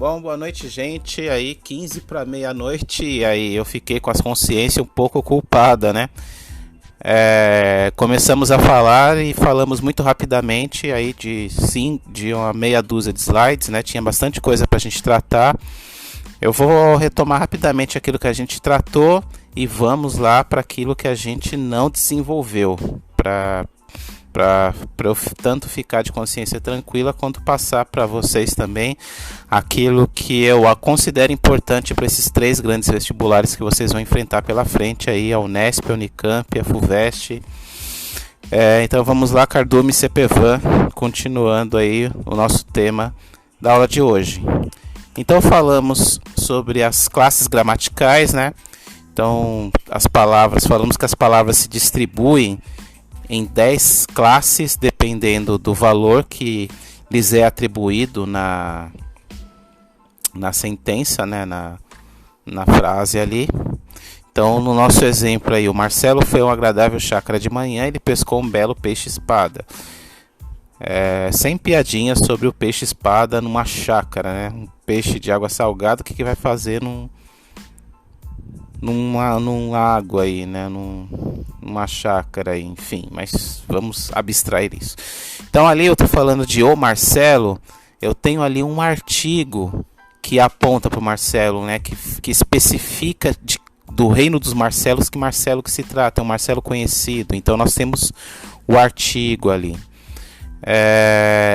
Bom, boa noite, gente. Aí, 15 para meia-noite, e aí eu fiquei com a consciência um pouco culpada, né? Começamos a falar e falamos muito rapidamente aí de uma meia dúzia de slides, né? Tinha bastante coisa para a gente tratar. Eu vou retomar rapidamente aquilo que a gente tratou e vamos lá para aquilo que a gente não desenvolveu, para eu tanto ficar de consciência tranquila quanto passar para vocês também aquilo que eu considero importante para esses três grandes vestibulares que vocês vão enfrentar pela frente aí, a Unesp, a Unicamp, a FUVEST. Então vamos lá, Cardume e CPVAN, continuando aí o nosso tema da aula de hoje. Então falamos sobre as classes gramaticais, né? Então falamos que as palavras se distribuem em 10 classes, dependendo do valor que lhes é atribuído na sentença, né, na frase ali. Então, no nosso exemplo aí, o Marcelo foi um agradável chácara de manhã, ele pescou um belo peixe-espada. Sem piadinhas sobre o peixe-espada numa chácara, né? Um peixe de água salgada, o que vai fazer num lago aí, né? Numa chácara aí, enfim, mas vamos abstrair isso. Então ali eu estou falando de o Marcelo, eu tenho ali um artigo que aponta para o Marcelo, né? Que especifica do reino dos Marcelos que Marcelo que se trata, é um Marcelo conhecido. Então nós temos o artigo ali.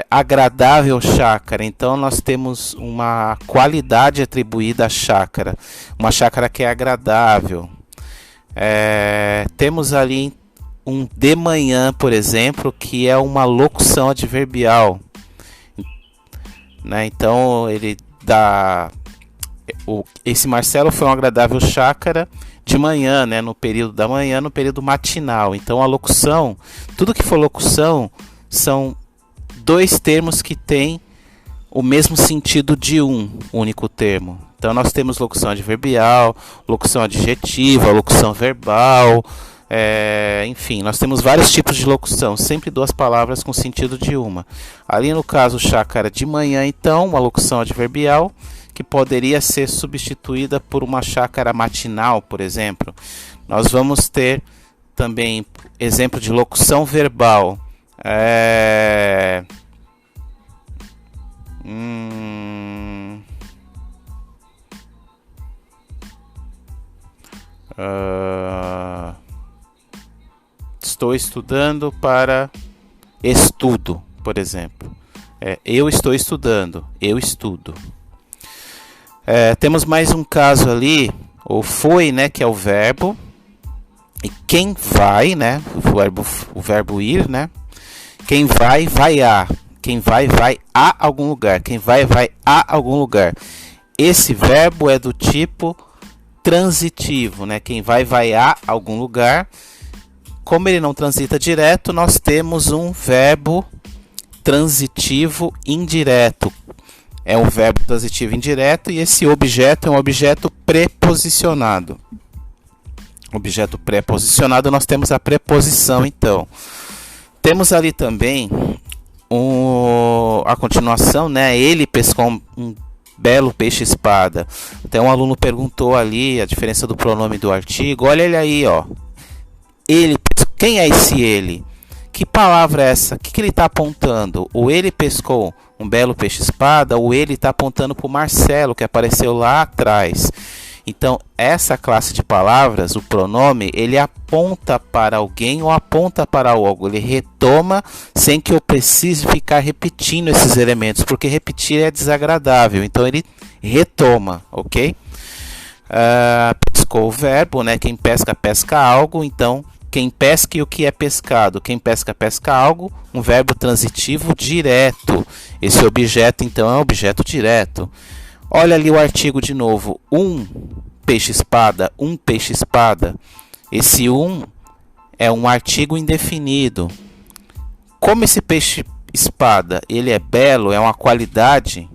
Agradável chácara, então nós temos uma qualidade atribuída à chácara, uma chácara que é agradável. Temos ali um de manhã, por exemplo, que é uma locução adverbial, né? Então ele dá esse Marcelo foi um agradável chácara de manhã, né? No período da manhã, no período matinal. Então a locução, tudo que for locução são dois termos que têm o mesmo sentido de um único termo. Então nós temos locução adverbial, locução adjetiva, locução verbal, enfim, nós temos vários tipos de locução, sempre duas palavras com sentido de uma. Ali no caso chácara de manhã, então, uma locução adverbial que poderia ser substituída por uma chácara matinal, por exemplo. Nós vamos ter também exemplo de locução verbal. Estou estudando para estudo, por exemplo. Eu estou estudando, eu estudo. Temos mais um caso ali, o foi, né, que é o verbo. E quem vai, né, o verbo ir, né? Quem vai, vai a. Quem vai, vai a algum lugar. Quem vai, vai a algum lugar. Esse verbo é do tipo transitivo, né? Quem vai, vai a algum lugar. Como ele não transita direto, nós temos um verbo transitivo indireto. É um verbo transitivo indireto e esse objeto é um objeto preposicionado. Objeto preposicionado, nós temos a preposição, então. Temos ali também a continuação, né? Ele pescou um belo peixe-espada. Até um aluno perguntou ali a diferença do pronome do artigo. Olha ele aí, ó. Ele, quem é esse ele? Que palavra é essa? O que ele está apontando? O ele pescou um belo peixe-espada, ou ele está apontando para o Marcelo, que apareceu lá atrás. Então, essa classe de palavras, o pronome, ele aponta para alguém ou aponta para algo. Ele retoma sem que eu precise ficar repetindo esses elementos, porque repetir é desagradável. Então, ele retoma, ok? Pescou o verbo, né? Quem pesca, pesca algo. Então, quem pesca e o que é pescado? Quem pesca, pesca algo. Um verbo transitivo direto. Esse objeto, então, é um objeto direto. Olha ali o artigo de novo. Um peixe-espada, um peixe-espada. Esse um é um artigo indefinido. Como esse peixe-espada, ele é belo, é uma qualidade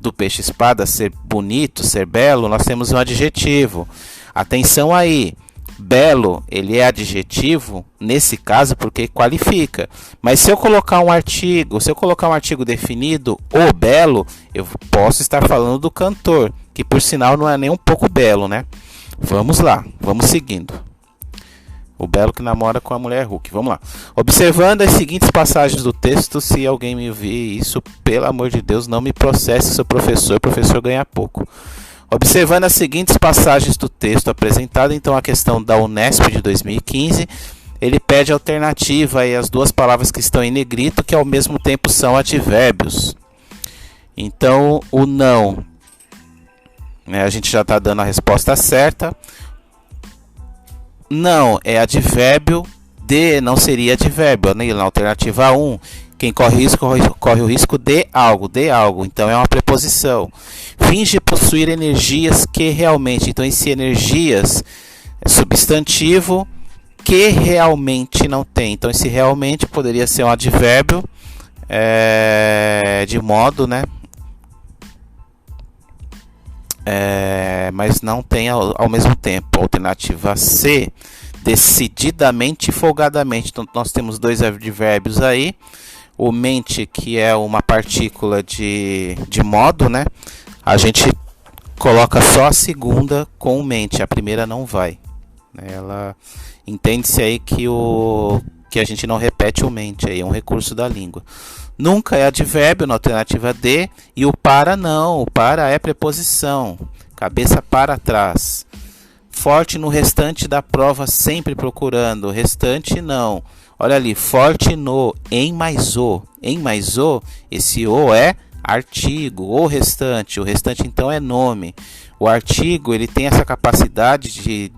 do peixe-espada ser bonito, ser belo, nós temos um adjetivo. Atenção aí. Belo, ele é adjetivo nesse caso porque qualifica. Mas se eu colocar um artigo, definido, o belo, eu posso estar falando do cantor, que por sinal não é nem um pouco belo, né? Vamos lá, vamos seguindo. O belo que namora com a mulher Hulk. Vamos lá. Observando as seguintes passagens do texto, se alguém me ouvir isso, pelo amor de Deus, não me processe, sou professor, o professor ganha pouco. Observando as seguintes passagens do texto apresentado, então a questão da Unesp de 2015, ele pede alternativa aí às duas palavras que estão em negrito, que ao mesmo tempo são advérbios. Então, o não, né, a gente já está dando a resposta certa. Não é advérbio, de não seria advérbio, né? Na alternativa 1. Quem corre risco, corre o risco de algo, então é uma preposição. Finge possuir energias que realmente, então esse energias é substantivo que realmente não tem. Então esse realmente poderia ser um advérbio de modo, né? Mas não tem ao mesmo tempo. Alternativa C, decididamente e folgadamente. Então nós temos dois advérbios aí. O mente, que é uma partícula de modo, né? A gente coloca só a segunda com o mente, a primeira não vai. Ela entende-se aí que a gente não repete o mente, aí é um recurso da língua. Nunca é advérbio na alternativa D, e o para não, o para é preposição, cabeça para trás. Forte no restante da prova, sempre procurando, restante não. Olha ali, forte no, em mais o, esse o é artigo, o restante então é nome. O artigo, ele tem essa capacidade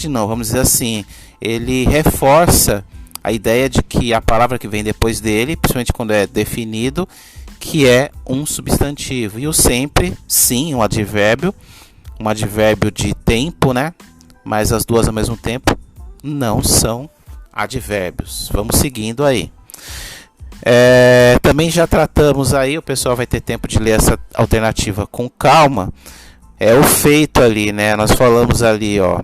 não, vamos dizer assim, ele reforça a ideia de que a palavra que vem depois dele, principalmente quando é definido, que é um substantivo. E o sempre, sim, um advérbio de tempo, né? Mas as duas ao mesmo tempo não são advérbios. Vamos seguindo aí. Também já tratamos aí, o pessoal vai ter tempo de ler essa alternativa com calma. É o feito ali, né? Nós falamos ali, ó.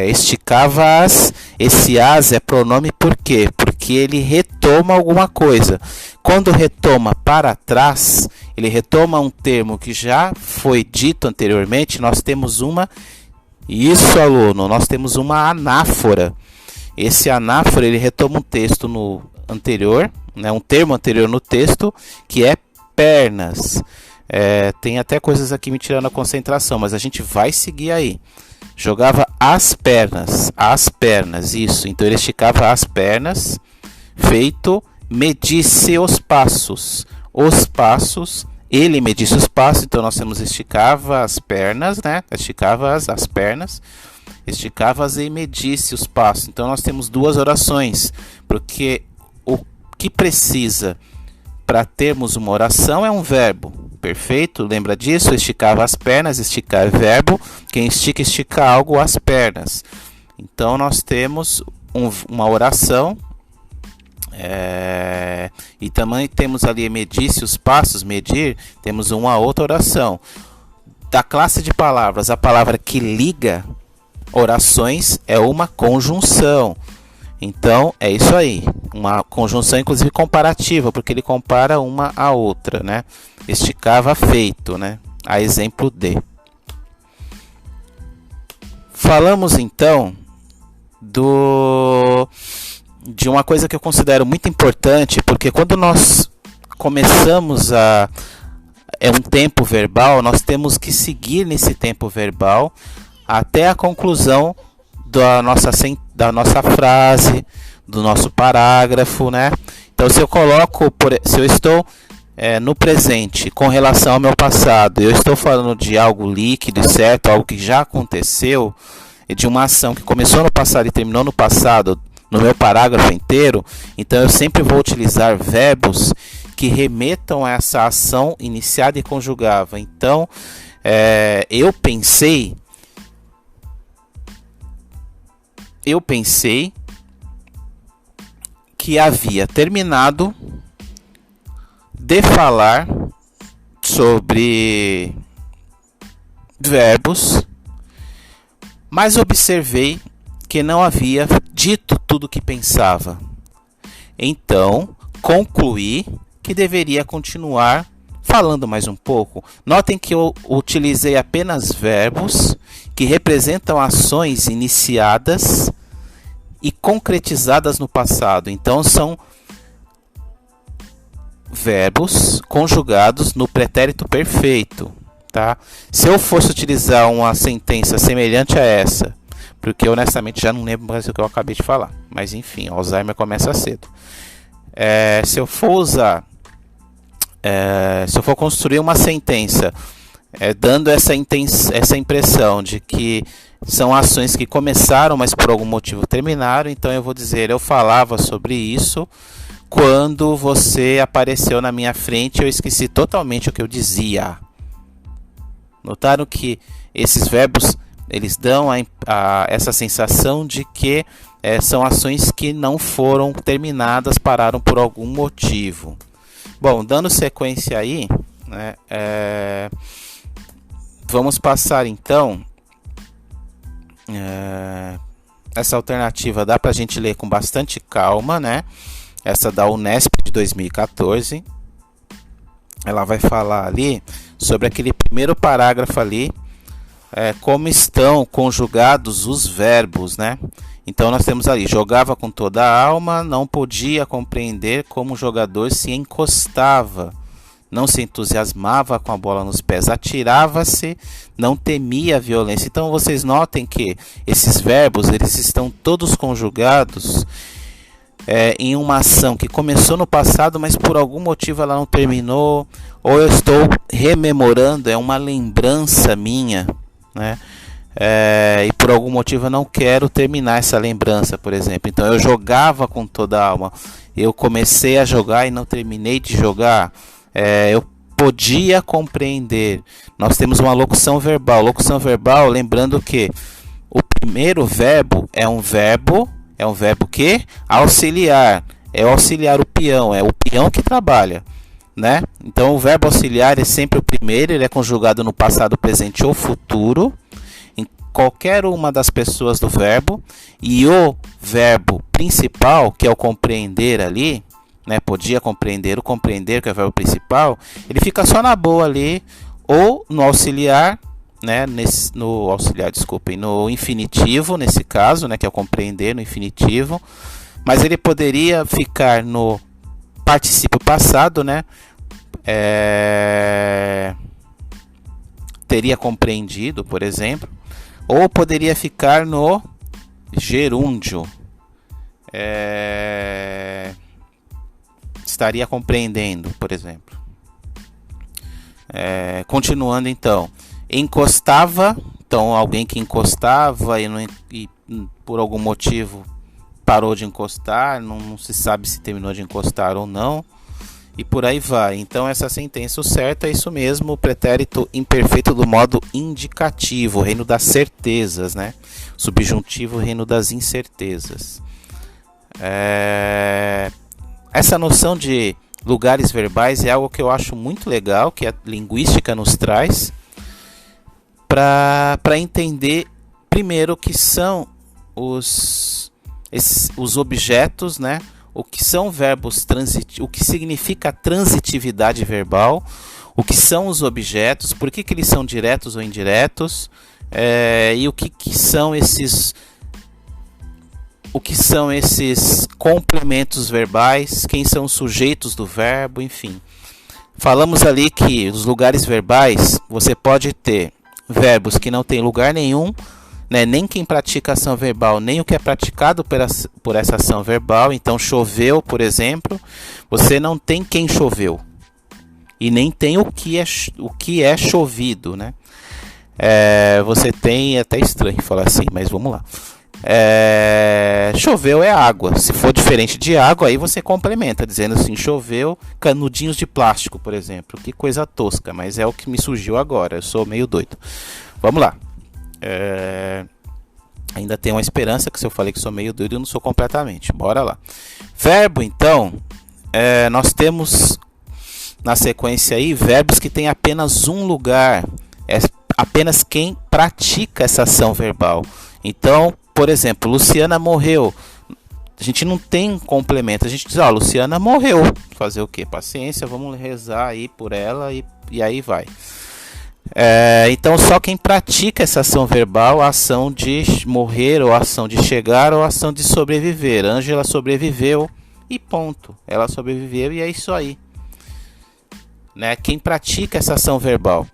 Esticava-as, esse as é pronome por quê? Porque ele retoma alguma coisa. Quando retoma para trás, ele retoma um termo que já foi dito anteriormente, nós temos uma anáfora. Esse anáfora, ele retoma um texto no anterior, né, um termo anterior no texto, que é pernas. Tem até coisas aqui me tirando a concentração, mas a gente vai seguir aí. Jogava as pernas, isso. Então ele esticava as pernas, feito, medisse os passos, ele medisse os passos. Então nós temos esticava as pernas, né? Esticava as pernas, esticava-as e medisse os passos. Então nós temos duas orações, porque o que precisa para termos uma oração é um verbo. Perfeito? Lembra disso? Esticava as pernas, esticar é verbo. Quem estica algo, as pernas. Então nós temos uma oração. E também temos ali medisse os passos, medir. Temos uma outra oração. Da classe de palavras, a palavra que liga orações é uma conjunção. Então é isso aí, uma conjunção inclusive comparativa, porque ele compara uma à outra, né? Esticava feito, né? A exemplo de. Falamos então de uma coisa que eu considero muito importante, porque quando nós começamos um tempo verbal, nós temos que seguir nesse tempo verbal até a conclusão da nossa frase, do nosso parágrafo, né? Então, se eu estou no presente com relação ao meu passado, eu estou falando de algo líquido, certo? Algo que já aconteceu, de uma ação que começou no passado e terminou no passado, no meu parágrafo inteiro, então eu sempre vou utilizar verbos que remetam a essa ação iniciada e conjugada. Então, eu pensei que havia terminado de falar sobre verbos, mas observei que não havia dito tudo o que pensava. Então, concluí que deveria continuar falando mais um pouco. Notem que eu utilizei apenas verbos que representam ações iniciadas e concretizadas no passado. Então, são verbos conjugados no pretérito perfeito, tá? Se eu fosse utilizar uma sentença semelhante a essa, porque honestamente já não lembro mais o que eu acabei de falar, mas enfim, Alzheimer começa cedo. Se eu for usar, se eu for construir uma sentença dando essa impressão de que são ações que começaram, mas por algum motivo terminaram, então eu vou dizer: eu falava sobre isso quando você apareceu na minha frente, eu esqueci totalmente o que eu dizia. Notaram que esses verbos, eles dão essa sensação de que são ações que não foram terminadas, pararam por algum motivo. Bom, dando sequência aí, né, vamos passar então. Essa alternativa dá para a gente ler com bastante calma, né? Essa da Unesp de 2014. Ela vai falar ali sobre aquele primeiro parágrafo ali, como estão conjugados os verbos, né? Então nós temos ali: jogava com toda a alma, não podia compreender como o jogador se encostava, não se entusiasmava com a bola nos pés, atirava-se, não temia a violência. Então vocês notem que esses verbos, eles estão todos conjugados em uma ação que começou no passado, mas por algum motivo ela não terminou, ou eu estou rememorando, é uma lembrança minha, né? E por algum motivo eu não quero terminar essa lembrança, por exemplo. Então eu jogava com toda a alma, eu comecei a jogar e não terminei de jogar. Eu podia compreender. Nós temos uma locução verbal. Locução verbal, lembrando que o primeiro verbo é um verbo que auxiliar, auxiliar o peão, é o peão que trabalha, né? Então o verbo auxiliar é sempre o primeiro, ele é conjugado no passado, presente ou futuro, em qualquer uma das pessoas do verbo, e o verbo principal, que é o compreender ali, né? Podia compreender, o compreender, que é o verbo principal, ele fica só na boa ali, ou no auxiliar, né, no infinitivo, nesse caso, né, que é o compreender, no infinitivo, mas ele poderia ficar no particípio passado, né, teria compreendido, por exemplo, ou poderia ficar no gerúndio, estaria compreendendo, por exemplo. Continuando então, encostava, então alguém que encostava e por algum motivo parou de encostar, não se sabe se terminou de encostar ou não, e por aí vai. Então essa sentença, o certo é isso mesmo, o pretérito imperfeito do modo indicativo, o reino das certezas, né? Subjuntivo, reino das incertezas. Essa noção de lugares verbais é algo que eu acho muito legal, que a linguística nos traz, para entender primeiro o que são os objetos, né? O que são verbos o que significa a transitividade verbal, o que são os objetos, por que eles são diretos ou indiretos, e o que são esses complementos verbais, quem são os sujeitos do verbo, enfim. Falamos ali que os lugares verbais, você pode ter verbos que não tem lugar nenhum, né, nem quem pratica ação verbal, nem o que é praticado por essa ação verbal. Então, choveu, por exemplo, você não tem quem choveu, e nem tem o que é chovido, né? Você tem, é até estranho falar assim, mas vamos lá. Choveu é água. Se for diferente de água, aí você complementa, dizendo assim: choveu canudinhos de plástico, por exemplo. Que coisa tosca, mas é o que me surgiu agora. Eu sou meio doido. Vamos lá. Ainda tem uma esperança, que se eu falei que sou meio doido, eu não sou completamente. Bora lá. Verbo, então, nós temos na sequência aí verbos que tem apenas um lugar. Apenas quem pratica essa ação verbal. Então, por exemplo, Luciana morreu. A gente não tem complemento. A gente diz, ó, Luciana morreu. Fazer o quê? Paciência, vamos rezar aí por ela e aí vai. Então, só quem pratica essa ação verbal, a ação de morrer, ou a ação de chegar, ou a ação de sobreviver. Ângela sobreviveu e ponto. Ela sobreviveu e é isso aí. Né? Quem pratica essa ação verbal.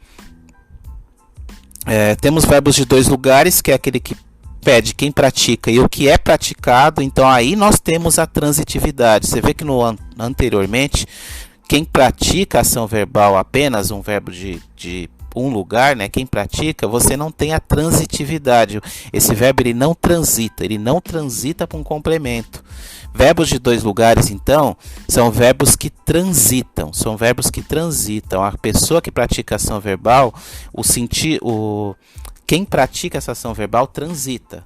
Temos verbos de dois lugares, que é aquele que pede quem pratica e o que é praticado. Então aí nós temos a transitividade. Você vê que anteriormente, quem pratica a ação verbal, apenas um verbo de um lugar, né? Quem pratica, você não tem a transitividade. Esse verbo ele não transita para um complemento. Verbos de dois lugares, então, são verbos que transitam. A pessoa que pratica a ação verbal, quem pratica essa ação verbal transita.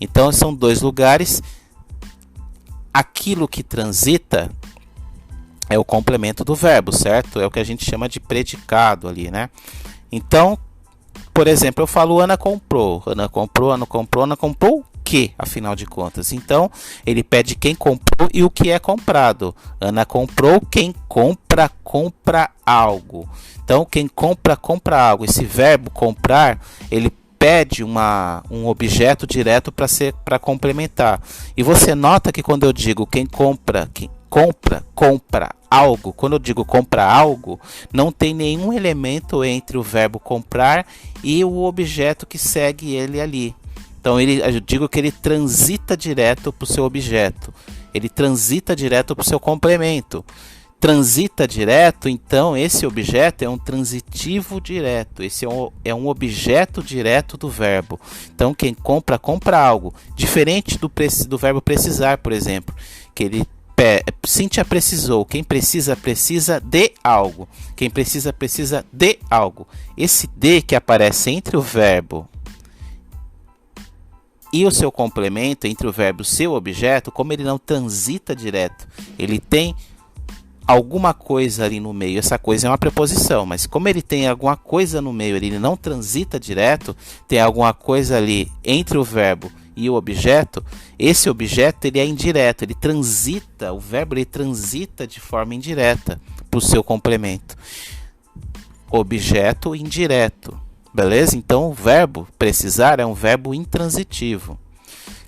Então, são dois lugares. Aquilo que transita é o complemento do verbo, certo? É o que a gente chama de predicado ali, né? Então, por exemplo, eu falo Ana comprou o que, afinal de contas? Então, ele pede quem comprou e o que é comprado. Ana comprou, quem compra algo. Então, quem compra algo. Esse verbo comprar, ele pede um objeto direto para complementar. E você nota que quando eu digo quem compra algo, quando eu digo compra algo, não tem nenhum elemento entre o verbo comprar e o objeto que segue ele ali. Então eu digo que ele transita direto para o seu objeto, ele transita direto para o seu complemento. Transita direto, então esse objeto é um transitivo direto, esse é um objeto direto do verbo. Então quem compra algo, diferente do verbo precisar, por exemplo, que ele Cíntia precisou. Quem precisa de algo. Quem precisa de algo. Esse de que aparece entre o verbo e o seu complemento, entre o verbo e o seu objeto, como ele não transita direto, ele tem alguma coisa ali no meio. Essa coisa é uma preposição, mas como ele tem alguma coisa no meio, ele não transita direto, tem alguma coisa ali entre o verbo e o objeto, esse objeto ele é indireto, o verbo ele transita de forma indireta para o seu complemento. Objeto indireto, beleza? Então o verbo precisar é um verbo intransitivo.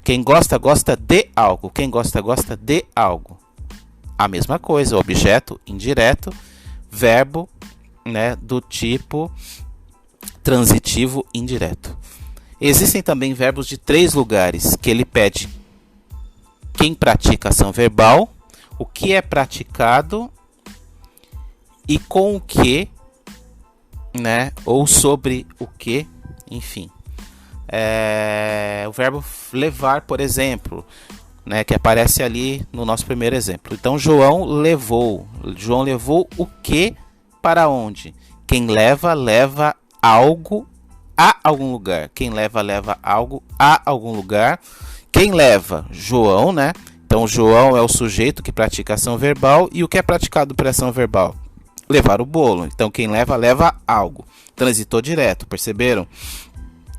Quem gosta de algo, quem gosta de algo. A mesma coisa, objeto indireto, verbo, né, do tipo transitivo indireto. Existem também verbos de três lugares, que ele pede quem pratica ação verbal, o que é praticado e com o que, né, ou sobre o que, enfim. O verbo levar, por exemplo, né, que aparece ali no nosso primeiro exemplo. Então, João levou o que para onde? Quem leva algo a algum lugar. Quem leva algo a algum lugar. Quem leva? João, né? Então, João é o sujeito que pratica ação verbal. E o que é praticado por ação verbal? Levar o bolo. Então, quem leva algo. Transitou direto, perceberam?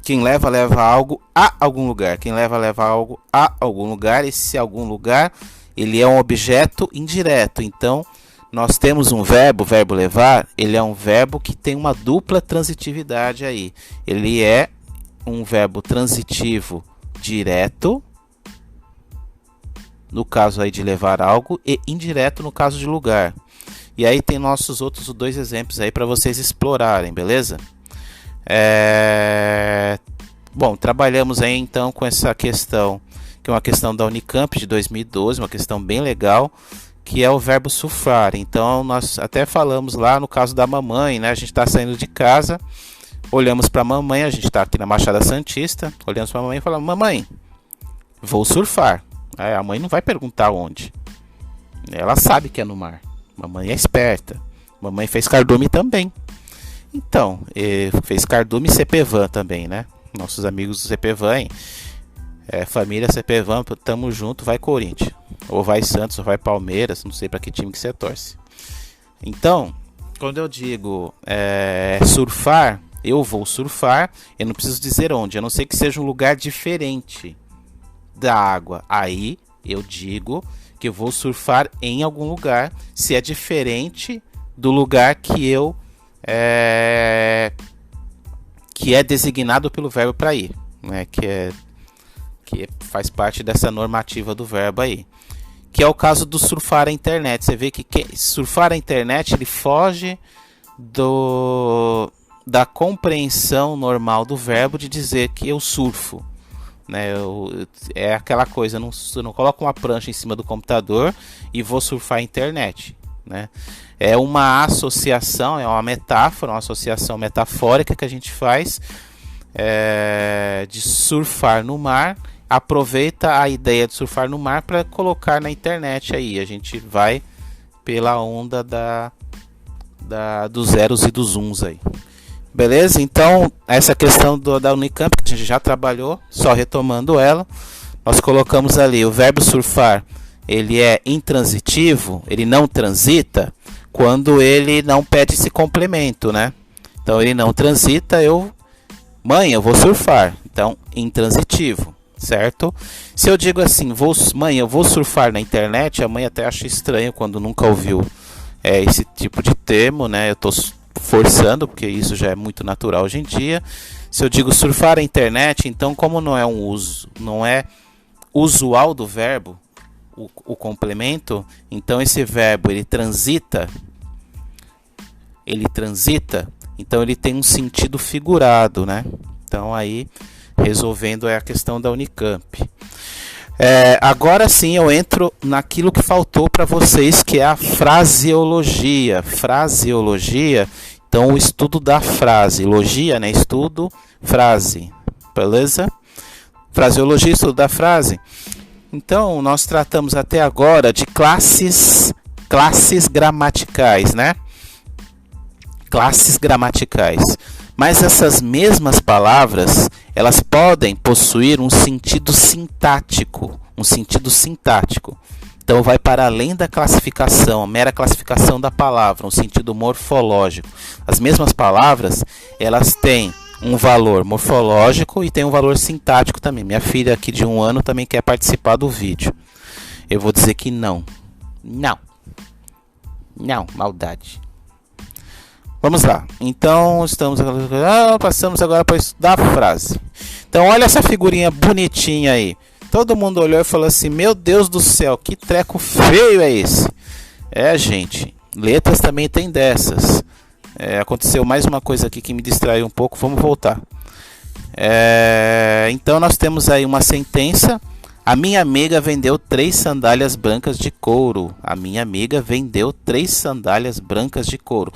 Quem leva algo a algum lugar. Quem leva algo a algum lugar. Esse algum lugar, ele é um objeto indireto. Então, nós temos um verbo levar, ele é um verbo que tem uma dupla transitividade aí. Ele é um verbo transitivo direto, no caso aí de levar algo, e indireto no caso de lugar. E aí tem nossos outros dois exemplos aí para vocês explorarem, beleza? Bom, trabalhamos aí então com essa questão, que é uma questão da Unicamp de 2012, uma questão bem legal, que é o verbo surfar. Então nós até falamos lá no caso da mamãe, né? A gente está saindo de casa, olhamos para a mamãe, a gente está aqui na Machada Santista, olhamos para a mamãe e falamos: mamãe, vou surfar. Aí a mãe não vai perguntar onde, ela sabe que é no mar. Mamãe é esperta. Mamãe fez cardume também. Então, fez cardume e CPVAN também, né? Nossos amigos do CPVAN, família CPVAN, tamo junto, vai Corinthians. Ou vai Santos, ou vai Palmeiras, não sei para que time que você torce. Então, quando eu digo surfar, eu vou surfar, eu não preciso dizer onde, a não ser que seja um lugar diferente da água. Aí eu digo que eu vou surfar em algum lugar, se é diferente do lugar que é designado pelo verbo para ir, né? Que faz parte dessa normativa do verbo aí. Que é o caso do surfar a internet. Você vê que surfar a internet ele foge da compreensão normal do verbo de dizer que eu surfo. Né? É aquela coisa, eu não coloco uma prancha em cima do computador e vou surfar a internet. Né? É uma associação, é uma metáfora, uma associação metafórica que a gente faz de surfar no mar. Aproveita a ideia de surfar no mar para colocar na internet aí. A gente vai pela onda dos zeros e dos uns aí. Beleza? Então, essa questão da Unicamp, que a gente já trabalhou, só retomando ela. Nós colocamos ali o verbo surfar, ele é intransitivo, ele não transita, quando ele não pede esse complemento, né? Então, ele não transita, mãe, eu vou surfar. Então, intransitivo. Certo? Se eu digo assim, mãe, eu vou surfar na internet, a mãe até acha estranho quando nunca ouviu esse tipo de termo, né? Eu estou forçando, porque isso já é muito natural hoje em dia. Se eu digo surfar na internet, então como não é usual do verbo, o complemento, então esse verbo ele transita, então ele tem um sentido figurado, né? Então aí resolvendo a questão da Unicamp. Agora sim eu entro naquilo que faltou para vocês, que é a fraseologia. Fraseologia, então o estudo da frase. Logia, né? Estudo, frase. Beleza? Fraseologia, estudo da frase. Então nós tratamos até agora de classes gramaticais, né? Classes gramaticais. Mas essas mesmas palavras, elas podem possuir um sentido sintático. Então, vai para além da classificação, a mera classificação da palavra, um sentido morfológico. As mesmas palavras, elas têm um valor morfológico e têm um valor sintático também. Minha filha aqui de 1 ano também quer participar do vídeo. Eu vou dizer que não. Não, maldade. Vamos lá, então passamos agora para estudar a frase. Então olha essa figurinha bonitinha aí. Todo mundo olhou e falou assim, meu Deus do céu, que treco feio é esse? Gente, letras também tem dessas. Aconteceu mais uma coisa aqui que me distraiu um pouco, vamos voltar. Então nós temos aí uma sentença. A minha amiga vendeu 3 sandálias brancas de couro. A minha amiga vendeu 3 sandálias brancas de couro.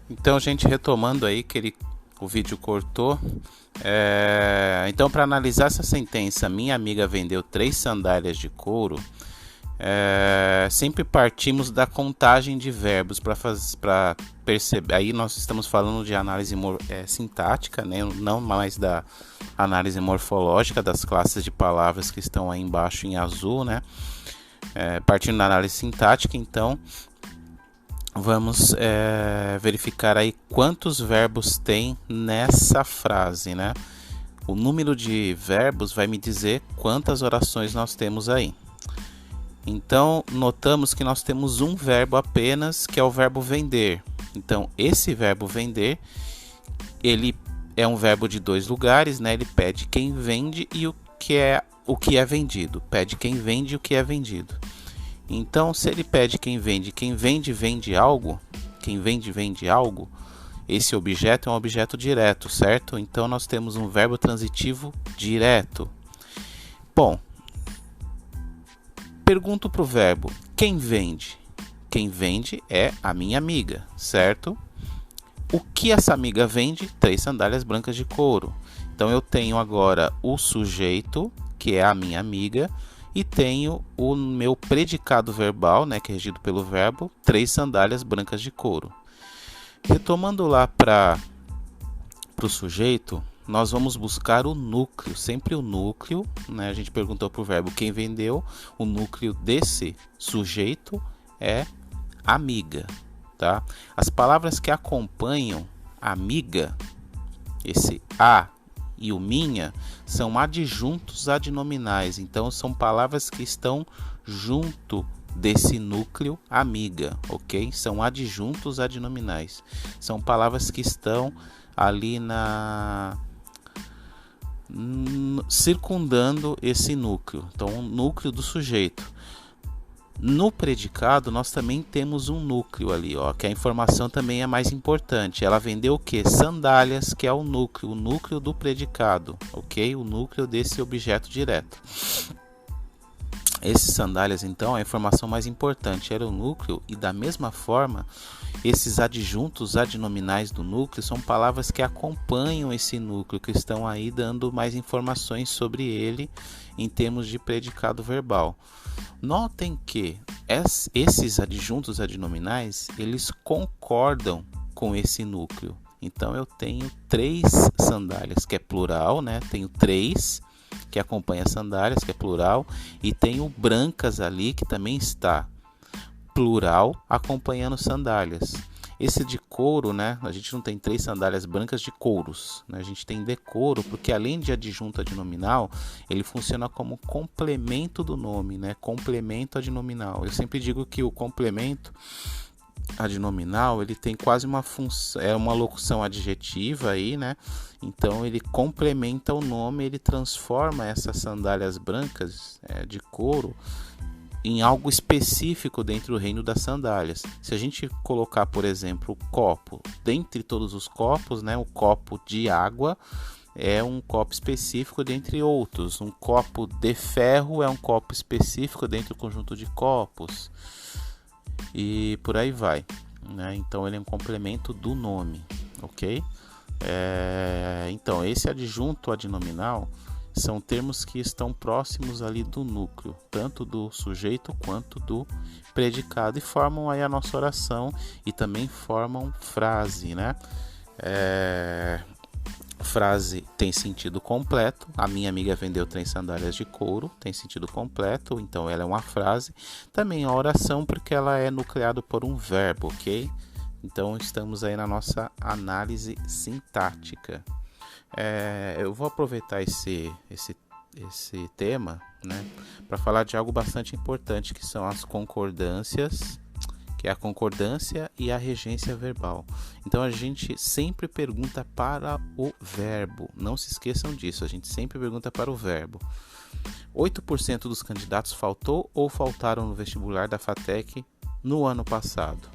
Então, gente, retomando aí que o vídeo cortou. Então, para analisar essa sentença, minha amiga vendeu 3 sandálias de couro, sempre partimos da contagem de verbos para perceber. Aí nós estamos falando de análise sintática, né? Não mais da análise morfológica das classes de palavras que estão aí embaixo em azul, né? Partindo da análise sintática, então vamos verificar aí quantos verbos tem nessa frase, né? O número de verbos vai me dizer quantas orações nós temos aí. Então, notamos que nós temos um verbo apenas, que é o verbo vender. Então, esse verbo vender, ele é um verbo de 2 lugares, né? Ele pede quem vende e o que é vendido. Pede quem vende e o que é vendido. Então, se ele pede quem vende algo, esse objeto é um objeto direto, certo? Então, nós temos um verbo transitivo direto. Bom, pergunto para o verbo, quem vende? Quem vende é a minha amiga, certo? O que essa amiga vende? 3 sandálias brancas de couro. Então, eu tenho agora o sujeito, que é a minha amiga, e tenho o meu predicado verbal, né, que é regido pelo verbo, 3 sandálias brancas de couro. Retomando lá para o sujeito, nós vamos buscar o núcleo, sempre o núcleo, né? A gente perguntou para o verbo quem vendeu, o núcleo desse sujeito é amiga, tá? As palavras que acompanham amiga, esse a e o minha, são adjuntos adnominais, então são palavras que estão junto desse núcleo amiga, ok? São adjuntos adnominais, são palavras que estão ali circundando esse núcleo, então o núcleo do sujeito. No predicado nós também temos um núcleo ali, ó, que a informação também é mais importante. Ela vendeu o que? Sandálias, que é o núcleo do predicado, ok? O núcleo desse objeto direto. Esses sandálias, então, a informação mais importante era o núcleo, e da mesma forma, esses adjuntos adnominais do núcleo são palavras que acompanham esse núcleo, que estão aí dando mais informações sobre ele em termos de predicado verbal. Notem que esses adjuntos adnominais, eles concordam com esse núcleo. Então eu tenho 3 sandálias, que é plural, né? Tenho 3 que acompanha sandálias, que é plural, e tenho brancas ali, que também está plural, acompanhando sandálias. Esse de couro, né? A gente não tem 3 sandálias brancas de couros, né? A gente tem de couro, porque além de adjunto adnominal, ele funciona como complemento do nome, né? Complemento adnominal. Eu sempre digo que o complemento adnominal, ele tem quase uma função, é uma locução adjetiva aí, né? Então ele complementa o nome, ele transforma essas sandálias brancas de couro em algo específico dentro do reino das sandálias. Se a gente colocar, por exemplo, o copo, dentre todos os copos, né, o copo de água é um copo específico dentre outros. Um copo de ferro é um copo específico dentro do conjunto de copos. E por aí vai, né? Então ele é um complemento do nome, ok? Então esse adjunto adnominal são termos que estão próximos ali do núcleo, tanto do sujeito quanto do predicado, e formam aí a nossa oração e também formam frase, né? Frase tem sentido completo. A minha amiga vendeu 3 sandálias de couro, tem sentido completo, então ela é uma frase. Também a oração, porque ela é nucleada por um verbo, ok? Então estamos aí na nossa análise sintática. Eu vou aproveitar esse tema, né, para falar de algo bastante importante, que são as concordâncias, que é a concordância e a regência verbal. Então a gente sempre pergunta para o verbo, não se esqueçam disso, a gente sempre pergunta para o verbo. 8% dos candidatos faltou ou faltaram no vestibular da FATEC no ano passado.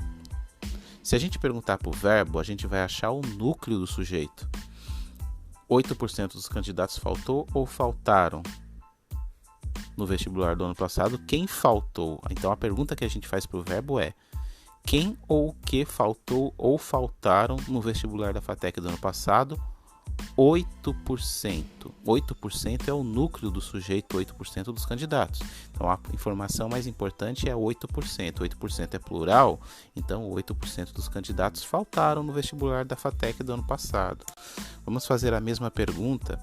Se a gente perguntar para o verbo, a gente vai achar o núcleo do sujeito. 8% dos candidatos faltou ou faltaram no vestibular do ano passado. Quem faltou? Então a pergunta que a gente faz para o verbo é: quem ou o que faltou ou faltaram no vestibular da FATEC do ano passado? 8%. 8% é o núcleo do sujeito, 8% dos candidatos. Então a informação mais importante é 8%. 8% é plural, então 8% dos candidatos faltaram no vestibular da FATEC do ano passado. Vamos fazer a mesma pergunta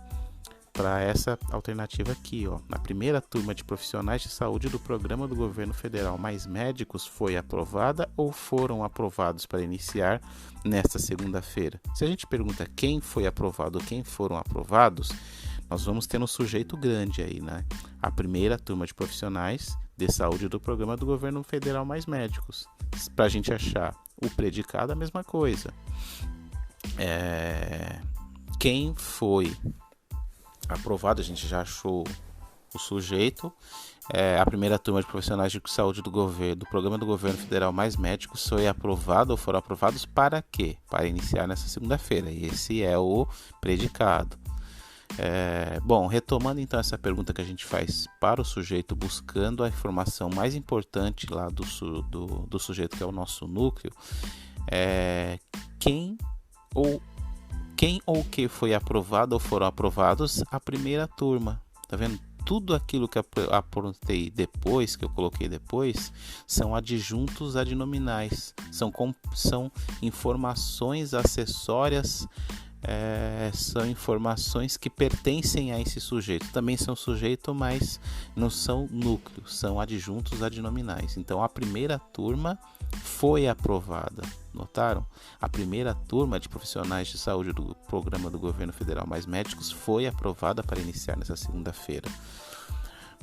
para essa alternativa aqui, ó. Na primeira turma de profissionais de saúde do Programa do Governo Federal Mais Médicos foi aprovada ou foram aprovados para iniciar nesta segunda-feira? Se a gente pergunta quem foi aprovado ou quem foram aprovados, nós vamos ter um sujeito grande aí, né? A primeira turma de profissionais de saúde do Programa do Governo Federal Mais Médicos. Para a gente achar o predicado, a mesma coisa. Quem foi aprovado, a gente já achou o sujeito. A primeira turma de profissionais de saúde do Programa do Governo Federal Mais Médicos foi aprovado ou foram aprovados para quê? Para iniciar nessa segunda-feira. E esse é o predicado. Bom, retomando então essa pergunta que a gente faz para o sujeito, buscando a informação mais importante lá do sujeito, que é o nosso núcleo, quem ou que foi aprovado ou foram aprovados a primeira turma. Tá vendo? Tudo aquilo que eu apontei depois, que eu coloquei depois, são adjuntos adnominais. São informações acessórias são informações que pertencem a esse sujeito. Também são sujeito, mas não são núcleos, são adjuntos adnominais. Então a primeira turma foi aprovada. Notaram? A primeira turma de profissionais de saúde do programa do governo federal Mais Médicos foi aprovada para iniciar nessa segunda-feira.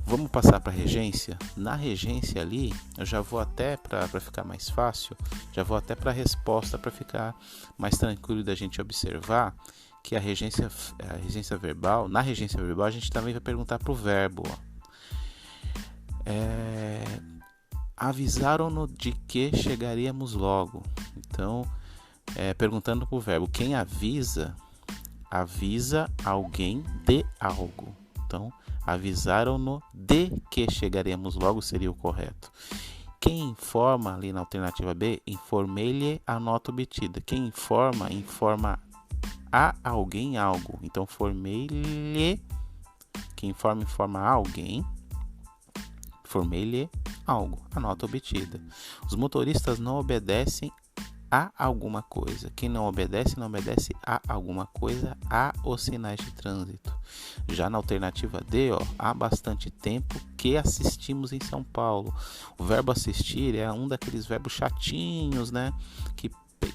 Vamos passar para a regência? Na regência ali, eu já vou até, para ficar mais fácil, já vou até para a resposta, para ficar mais tranquilo da gente observar que a regência verbal, na regência verbal a gente também vai perguntar para o verbo. Avisaram-no de que chegaríamos logo. Então, perguntando para o verbo, quem avisa alguém de algo. Então, avisaram-no de que chegaremos logo seria o correto. Quem informa, ali na alternativa B, informei-lhe a nota obtida. Quem informa a alguém algo. Então, formei-lhe, quem informa a alguém, informei-lhe algo, a nota obtida. Os motoristas não obedecem a alguma coisa. Quem não obedece a alguma coisa, a os sinais de trânsito. Já na alternativa D, há bastante tempo que assistimos em São Paulo. O verbo assistir é um daqueles verbos chatinhos, né?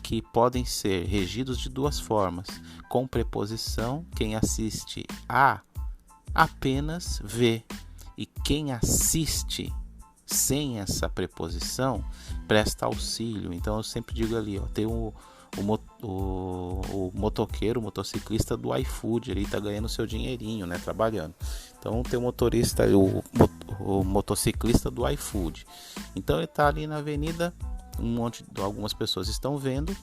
Que podem ser regidos de duas formas. Com preposição, quem assiste a apenas vê. E quem assiste sem essa preposição presta auxílio. Então eu sempre digo ali, tem o motoqueiro, o motociclista do iFood, ele está ganhando seu dinheirinho, né, trabalhando. Então tem o motorista, o motociclista do iFood. Então ele está ali na avenida, algumas pessoas estão vendo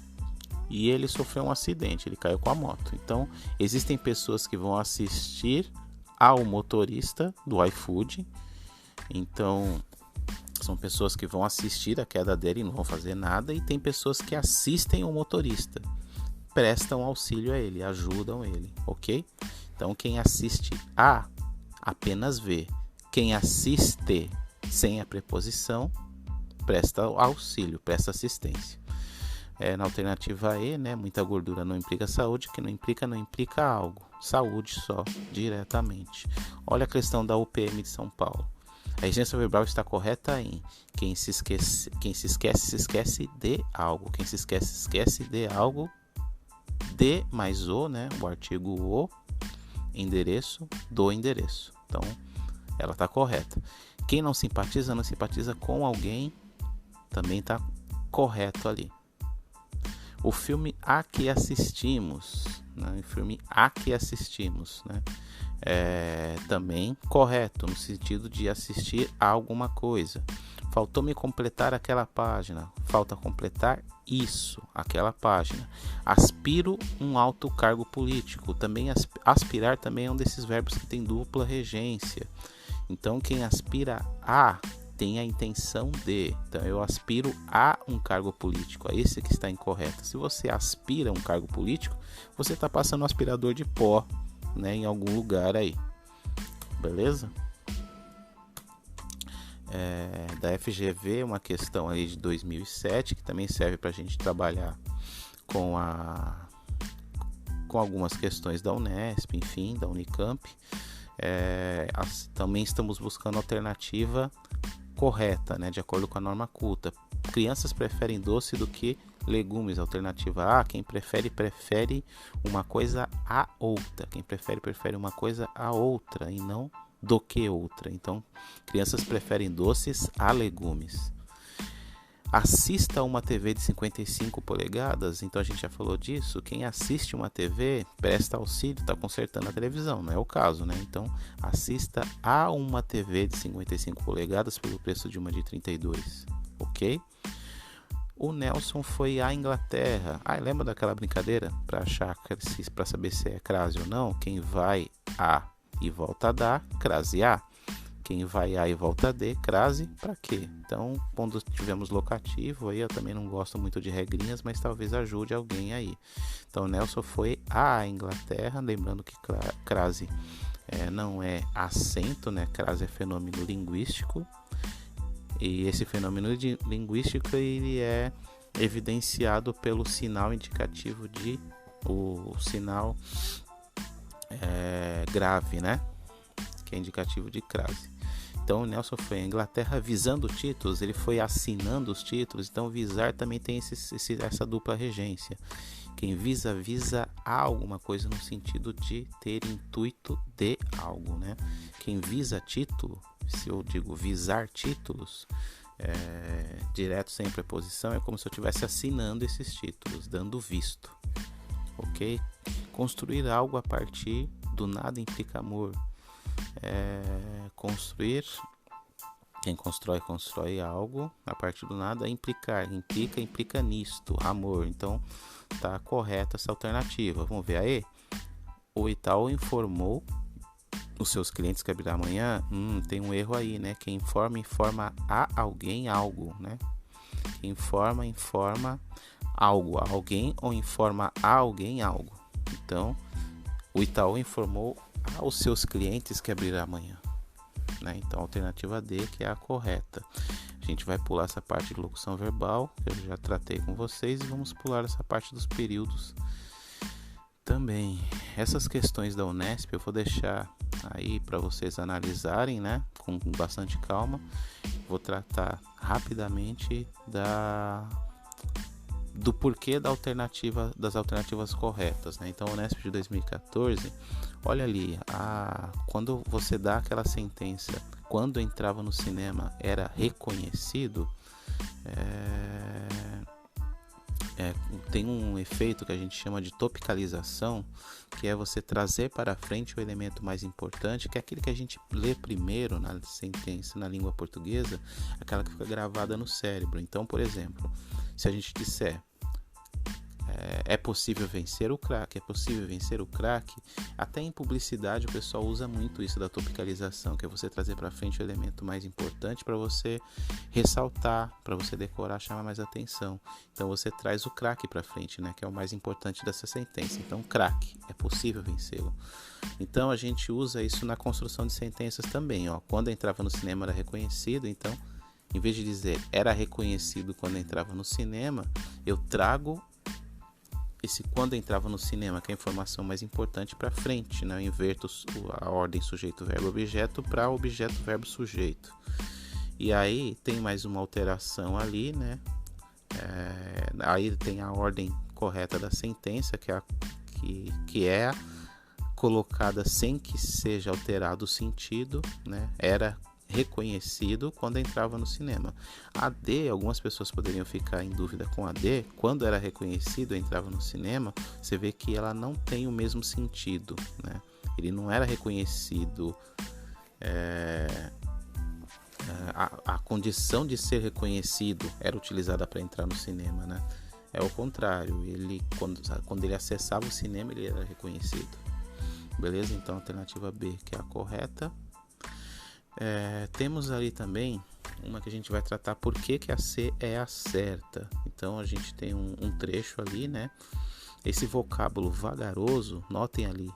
e ele sofreu um acidente, ele caiu com a moto. Então existem pessoas que vão assistir ao motorista do iFood. Então são pessoas que vão assistir a queda dele e não vão fazer nada, e tem pessoas que assistem o motorista, prestam auxílio a ele, ajudam ele, ok? Então quem assiste a apenas vê, quem assiste sem a preposição presta auxílio, presta assistência. Na alternativa E, né, muita gordura não implica saúde, que não implica algo, saúde só, diretamente. Olha a questão da UPM de São Paulo. A regência verbal está correta em quem se esquece de algo. Quem se esquece de algo, de mais o, né? O artigo o, endereço, do endereço. Então, ela está correta. Quem não simpatiza com alguém, também está correto ali. O filme a que assistimos, né? Também correto, no sentido de assistir a alguma coisa. Faltou-me completar aquela página. Falta completar isso, aquela página. Aspiro um alto cargo político. Também aspirar também é um desses verbos que tem dupla regência. Então quem aspira a tem a intenção de. Então eu aspiro a um cargo político. É esse que está incorreto. Se você aspira a um cargo político, você está passando um aspirador de pó, né, em algum lugar aí. Beleza? Da FGV, uma questão aí de 2007, que também serve para a gente trabalhar com algumas questões da Unesp, enfim, da Unicamp. Também estamos buscando alternativa correta, né, de acordo com a norma culta. Crianças preferem doce do que legumes. Alternativa A, quem prefere uma coisa a outra. Quem prefere uma coisa a outra e não do que outra. Então, crianças preferem doces a legumes. Assista a uma TV de 55 polegadas. Então a gente já falou disso. Quem assiste uma TV presta auxílio, está consertando a televisão, não é o caso, né? Então assista a uma TV de 55 polegadas pelo preço de uma de 32, ok? O Nelson foi à Inglaterra. Lembra daquela brincadeira para saber se é crase ou não? Quem vai a e volta a dar, crase a. Quem vai a e volta D, crase para quê? Então, quando tivermos locativo, aí eu também não gosto muito de regrinhas, mas talvez ajude alguém aí. Então, Nelson foi à Inglaterra, lembrando que crase não é acento, né? Crase é fenômeno linguístico, e esse fenômeno linguístico ele é evidenciado pelo sinal indicativo de o sinal grave, né? Que é indicativo de crase. Então o Nelson foi à Inglaterra visando títulos, ele foi assinando os títulos. Então visar também tem essa dupla regência. Quem visa alguma coisa no sentido de ter intuito de algo, né? Quem visa título, se eu digo visar títulos, direto sem preposição, é como se eu estivesse assinando esses títulos, dando visto, ok? Construir algo a partir do nada implica amor. Construir, quem constrói algo a partir do nada. Implica nisto, amor. Então tá correta essa alternativa. Vamos ver aí. O Itaú informou os seus clientes que abrirá amanhã. Tem um erro aí, né? Quem informa a alguém algo, né? Quem informa algo a alguém, ou informa a alguém algo. Então o Itaú informou aos seus clientes que abrirá amanhã, né? Então a alternativa D, que é a correta. A gente vai pular essa parte de locução verbal, que eu já tratei com vocês, e vamos pular essa parte dos períodos também. Essas questões da Unesp eu vou deixar aí para vocês analisarem, né, com bastante calma. Vou tratar rapidamente do porquê das alternativas corretas, né? Então, Unesp de 2014, olha ali, quando você dá aquela sentença, quando entrava no cinema era reconhecido, tem um efeito que a gente chama de topicalização, que é você trazer para frente o elemento mais importante, que é aquele que a gente lê primeiro na sentença na língua portuguesa, aquela que fica gravada no cérebro. Então, por exemplo, se a gente disser é possível vencer o crack, até em publicidade o pessoal usa muito isso da topicalização, que é você trazer para frente o elemento mais importante para você ressaltar, para você decorar, chamar mais atenção. Então você traz o crack para frente, né, que é o mais importante dessa sentença. Então crack, é possível vencê-lo. Então a gente usa isso na construção de sentenças também, ó. Quando entrava no cinema era reconhecido, então em vez de dizer era reconhecido quando entrava no cinema, eu trago esse quando entrava no cinema, que é a informação mais importante, para frente, né? Eu inverto a ordem sujeito, verbo, objeto para objeto, verbo, sujeito. E aí tem mais uma alteração ali, né? Aí tem a ordem correta da sentença, que é colocada sem que seja alterado o sentido, né? Era reconhecido quando entrava no cinema. A D, algumas pessoas poderiam ficar em dúvida com a D. Quando era reconhecido, entrava no cinema, você vê que ela não tem o mesmo sentido, né? Ele não era reconhecido, a condição de ser reconhecido era utilizada para entrar no cinema, né? É o contrário, quando ele acessava o cinema, ele era reconhecido. Beleza? Então a alternativa B, que é a correta. Temos ali também uma que a gente vai tratar por que a C é a certa. Então a gente tem um trecho ali, né? Esse vocábulo vagaroso, notem ali,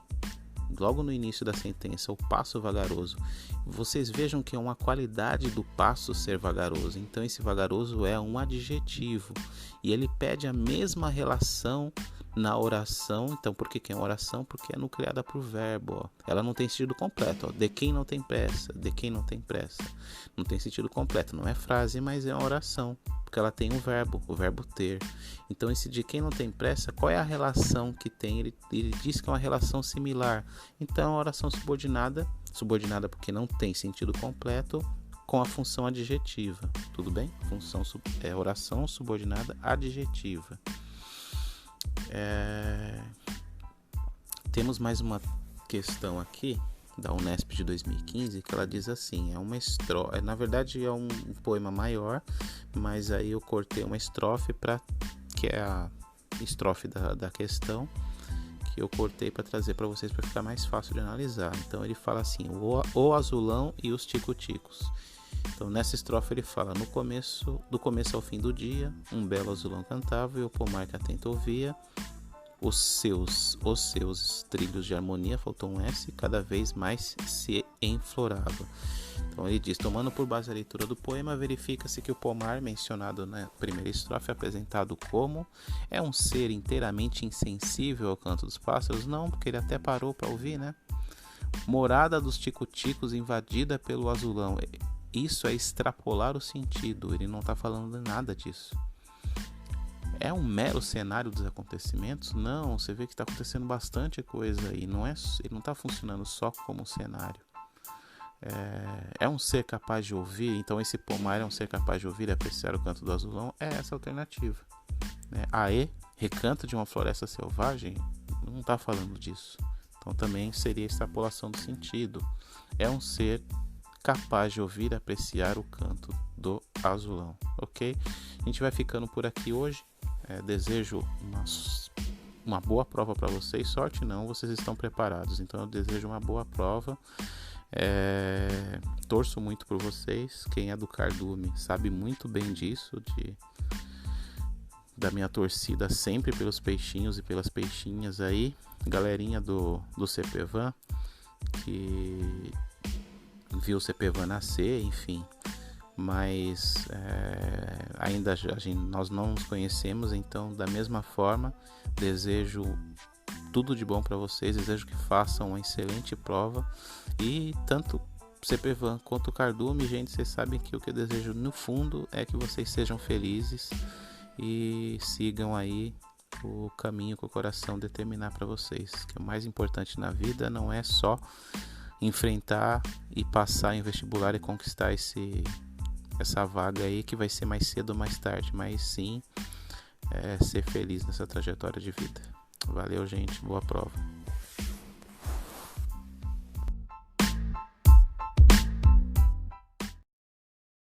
logo no início da sentença, o passo vagaroso. Vocês vejam que é uma qualidade do passo ser vagaroso. Então esse vagaroso é um adjetivo e ele pede a mesma relação na oração. Então por que é uma oração? Porque é nucleada por verbo, ó. Ela não tem sentido completo, ó. De quem não tem pressa, de quem não tem pressa. Não tem sentido completo, não é frase, mas é uma oração, porque ela tem o verbo ter. Então esse de quem não tem pressa, qual é a relação que tem? Ele diz que é uma relação similar. Então a oração subordinada porque não tem sentido completo, com a função adjetiva, tudo bem? Oração subordinada adjetiva. Temos mais uma questão aqui da Unesp de 2015 que ela diz assim, na verdade é um poema maior, mas aí eu cortei uma estrofe que é a estrofe da questão, que eu cortei para trazer para vocês para ficar mais fácil de analisar. Então ele fala assim, o azulão e os tico-ticos. Então nessa estrofe ele fala, do começo ao fim do dia, um belo azulão cantava e o pomar que atento ouvia, os seus trilhos de harmonia, faltou um S, cada vez mais se enflorado. Então ele diz: tomando por base a leitura do poema, verifica-se que o pomar mencionado na primeira estrofe, apresentado como é um ser inteiramente insensível ao canto dos pássaros. Não, porque ele até parou para ouvir, né? Morada dos tico-ticos invadida pelo azulão. Isso é extrapolar o sentido, ele não está falando de nada disso. É um mero cenário dos acontecimentos? Não, você vê que está acontecendo bastante coisa aí. Ele não está funcionando só como um cenário. É um ser capaz de ouvir, então esse pomar é um ser capaz de ouvir e apreciar o canto do azulão? É essa a alternativa. Aê, recanto de uma floresta selvagem? Não está falando disso. Então também seria extrapolação do sentido. É um ser capaz de ouvir e apreciar o canto do azulão, ok? A gente vai ficando por aqui hoje. Desejo uma boa prova para vocês. Sorte não, vocês estão preparados. Então eu desejo uma boa prova. Torço muito por vocês. Quem é do Cardume sabe muito bem disso, da minha torcida sempre pelos peixinhos e pelas peixinhas aí. Galerinha do CPVAN, que viu o CPVAN nascer, enfim, mas ainda nós não nos conhecemos. Então, da mesma forma, desejo tudo de bom para vocês, desejo que façam uma excelente prova. E tanto CPVAN quanto o Cardume, gente, vocês sabem que o que eu desejo no fundo é que vocês sejam felizes e sigam aí o caminho que o coração determinar para vocês. Que o mais importante na vida não é só enfrentar e passar em vestibular e conquistar essa vaga aí que vai ser mais cedo ou mais tarde, mas sim ser feliz nessa trajetória de vida. Valeu, gente, boa prova.